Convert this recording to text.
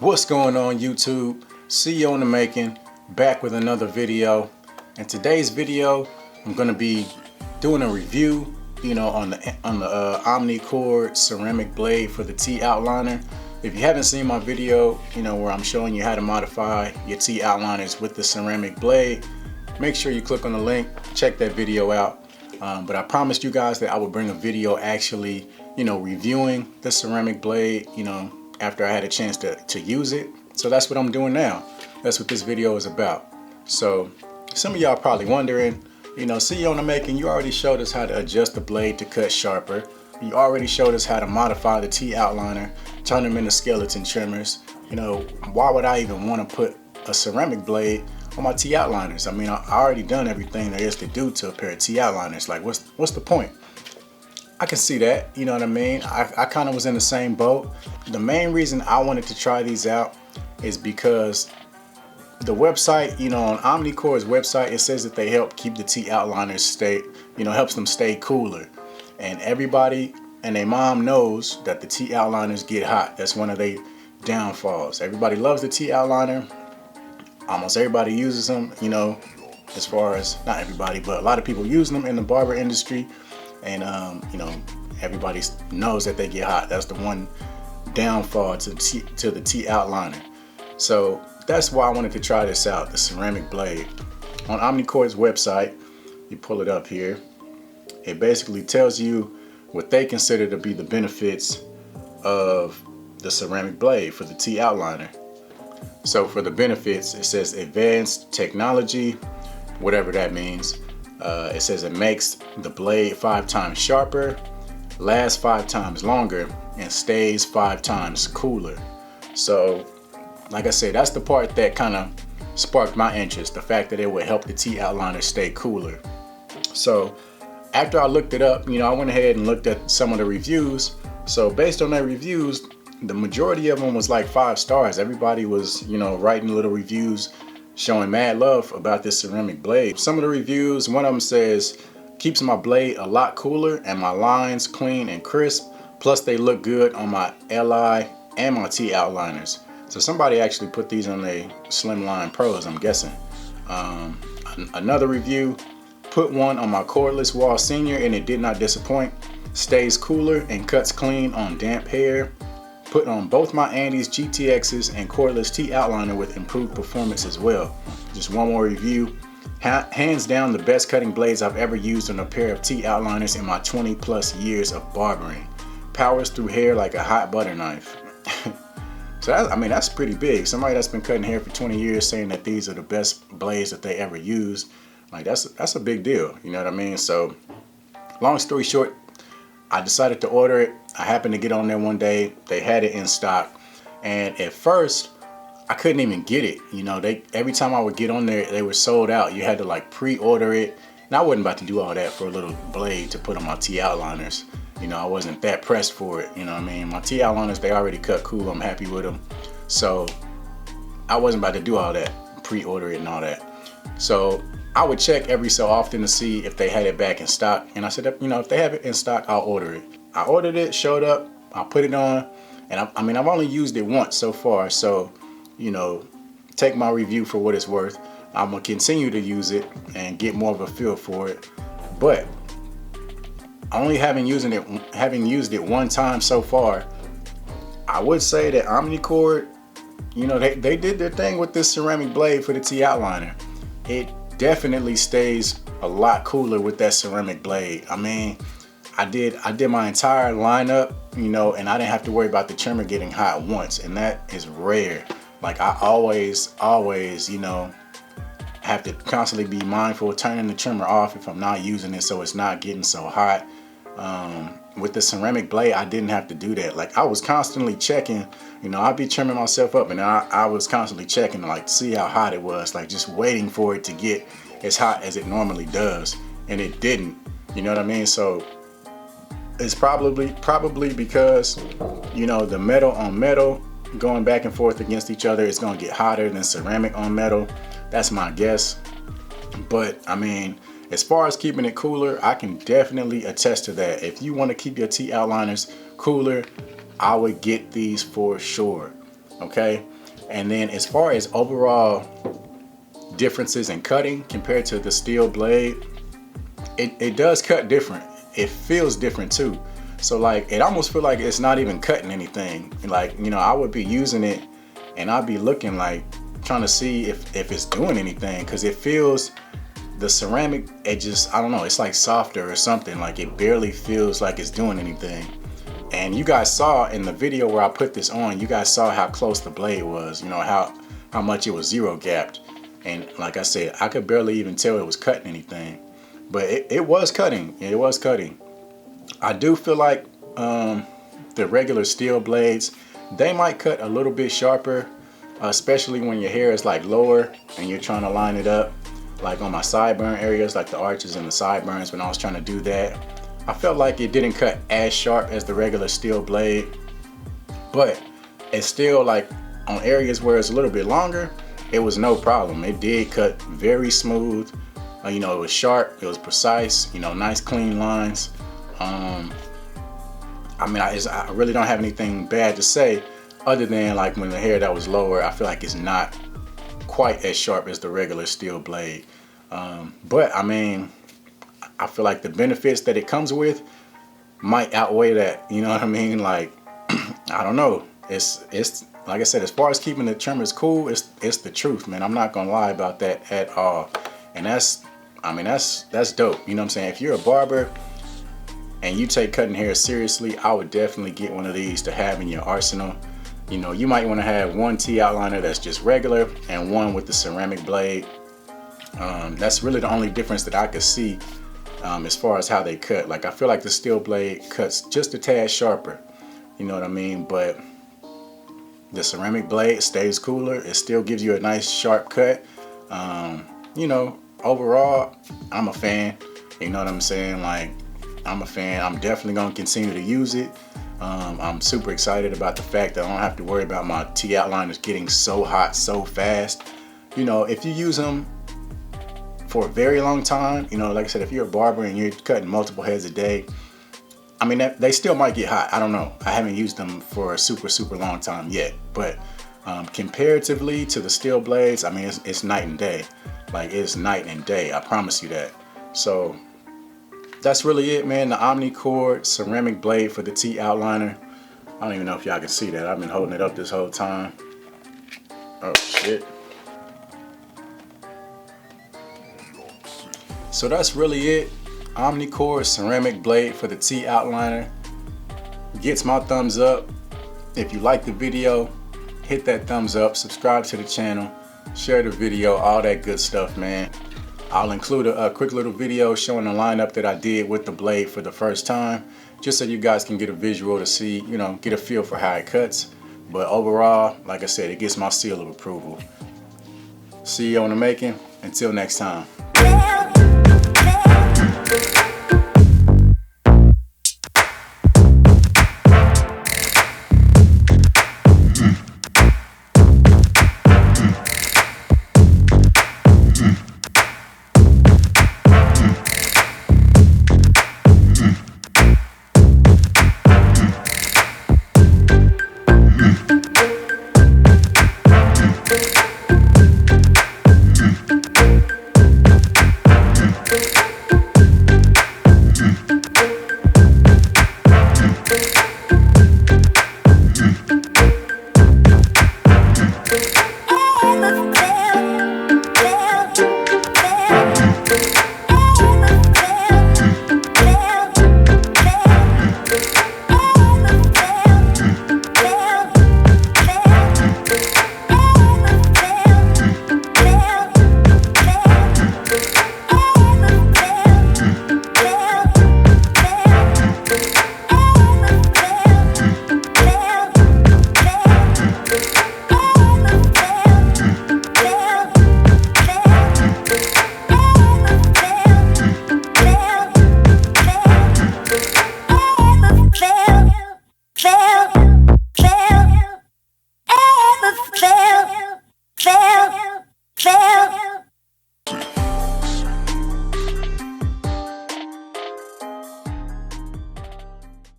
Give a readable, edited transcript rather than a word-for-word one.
What's going on YouTube? CEO in the making, back with another video. In today's video, I'm going to be doing a review, on the Omnicord ceramic blade for the T-Outliner. If you haven't seen my video, where I'm showing you how to modify your T-Outliners with the ceramic blade, make sure you click on the link, check that video out. But I promised you guys that I would bring a video actually, reviewing the ceramic blade, after I had a chance to use it. So that's what I'm doing now. That's what this video is about. So some of y'all probably wondering, CEO in the making, you already showed us how to adjust the blade to cut sharper. You already showed us how to modify the T-Outliner, turn them into skeleton trimmers. Why would I even want to put a ceramic blade on my T-Outliners? I mean, I already done everything there is to do to a pair of T-Outliners. Like, what's the point? I can see that, you know what I mean? I kind of was in the same boat. The main reason I wanted to try these out is because the website, on Omnicord's website, it says that they help keep the T-Outliners helps them stay cooler. And everybody and their mom knows that the T-Outliners get hot. That's one of their downfalls. Everybody loves the T-Outliner. Almost everybody uses them, as far as, not everybody, but a lot of people use them in the barber industry. And, everybody knows that they get hot. That's the one downfall to the T-Outliner. So that's why I wanted to try this out, the ceramic blade. On Omnicord's website, you pull it up here, it basically tells you what they consider to be the benefits of the ceramic blade for the T-Outliner. So for the benefits, it says advanced technology, whatever that means. It says it makes the blade 5 times sharper, lasts 5 times longer, and stays 5 times cooler. So, like I said, that's the part that kind of sparked my interest, the fact that it would help the T-Outliner stay cooler. So, after I looked it up, I went ahead and looked at some of the reviews. So, based on their reviews, the majority of them was like 5 stars. Everybody was, writing little reviews showing mad love about this ceramic blade. Some of the reviews, one of them says, keeps my blade a lot cooler and my lines clean and crisp. Plus they look good on my LI and my T-Outliners. So somebody actually put these on their Slimline Pros, I'm guessing. Another review, put one on my cordless wall senior and it did not disappoint. Stays cooler and cuts clean on damp hair. Put on both my Andis GTXs and cordless T-Outliner with improved performance as well. Just one more review. Hands down the best cutting blades I've ever used on a pair of T-Outliners in my 20 plus years of barbering. Powers through hair like a hot butter knife. So that's pretty big. Somebody that's been cutting hair for 20 years saying that these are the best blades that they ever used. Like that's a big deal, you know what I mean? So long story short, I decided to order it. I happened to get on there one day. They had it in stock. And at first, I couldn't even get it. Every time I would get on there, they were sold out. You had to like pre-order it. And I wasn't about to do all that for a little blade to put on my T-Outliners. I wasn't that pressed for it. You know what I mean? My T-Outliners, they already cut cool. I'm happy with them. So I wasn't about to do all that, pre-order it and all that. So I would check every so often to see if they had it back in stock. And I said, if they have it in stock, I'll order it. I ordered it, showed up, I put it on. And I've only used it once so far. So, take my review for what it's worth. I'm going to continue to use it and get more of a feel for it. But only having used it one time so far, I would say that Omnicord, they did their thing with this ceramic blade for the T-Outliner. It definitely stays a lot cooler with that ceramic blade. I mean, I did my entire lineup, and I didn't have to worry about the trimmer getting hot once, and that is rare. Like I always, have to constantly be mindful of turning the trimmer off if I'm not using it so it's not getting so hot. With the ceramic blade, I didn't have to do that. Like I was constantly checking, I'd be trimming myself up and I was constantly checking to like see how hot it was, like just waiting for it to get as hot as it normally does. And it didn't, you know what I mean? So it's probably because, the metal on metal going back and forth against each other is going to get hotter than ceramic on metal. That's my guess. But I mean, as far as keeping it cooler, I can definitely attest to that. If you want to keep your T-Outliners cooler, I would get these for sure. Okay, And then as far as overall differences in cutting compared to the steel blade, it does cut different. It feels different too. So like, it almost feel like it's not even cutting anything. Like, you know, I would be using it and I'd be looking like, trying to see if it's doing anything, because it feels, the ceramic, it just, I don't know, it's like softer or something. Like it barely feels like it's doing anything. And you guys saw in the video where I put this on, you guys saw how close the blade was, you know, how much it was zero gapped. And like I said, I could barely even tell it was cutting anything, but it was cutting. It was cutting. I do feel like the regular steel blades, they might cut a little bit sharper, especially when your hair is like lower and you're trying to line it up. Like on my sideburn areas, like the arches and the sideburns, when I was trying to do that, I felt like it didn't cut as sharp as the regular steel blade, but it's still like on areas where it's a little bit longer, it was no problem. It did cut very smooth. You know, it was sharp, it was precise, you know, nice clean lines. I mean, I really don't have anything bad to say other than like when the hair that was lower, I feel like it's not quite as sharp as the regular steel blade. But I mean, I feel like the benefits that it comes with might outweigh that, you know what I mean? Like, I don't know. It's like I said, as far as keeping the trimmers cool, it's the truth, man. I'm not gonna lie about that at all. And that's, I mean, that's dope. You know what I'm saying? If you're a barber and you take cutting hair seriously, I would definitely get one of these to have in your arsenal. You know, you might want to have one T-Outliner that's just regular and one with the ceramic blade. That's really the only difference that I could see as far as how they cut. Like, I feel like the steel blade cuts just a tad sharper, you know what I mean? But the ceramic blade stays cooler. It still gives you a nice sharp cut. You know, overall, I'm a fan. You know what I'm saying? Like, I'm a fan. I'm definitely gonna continue to use it. I'm super excited about the fact that I don't have to worry about my T-Outliners getting so hot so fast. You know, if you use them for a very long time, you know, like I said, if you're a barber and you're cutting multiple heads a day, I mean, they still might get hot. I don't know. I haven't used them for a super long time yet, but comparatively to the steel blades, I mean, it's night and day. Like, it's night and day. I promise you that. So that's really it, man. The Omnicord ceramic blade for the T-Outliner. I don't even know if y'all can see that. I've been holding it up this whole time. Oh shit. So that's really it. Omnicord ceramic blade for the T-Outliner. Gets my thumbs up. If you like the video, hit that thumbs up, subscribe to the channel, share the video, all that good stuff, man. I'll include a quick little video showing the lineup that I did with the blade for the first time, just so you guys can get a visual to see, you know, get a feel for how it cuts. But overall, like I said, it gets my seal of approval. See you on the making. Until next time.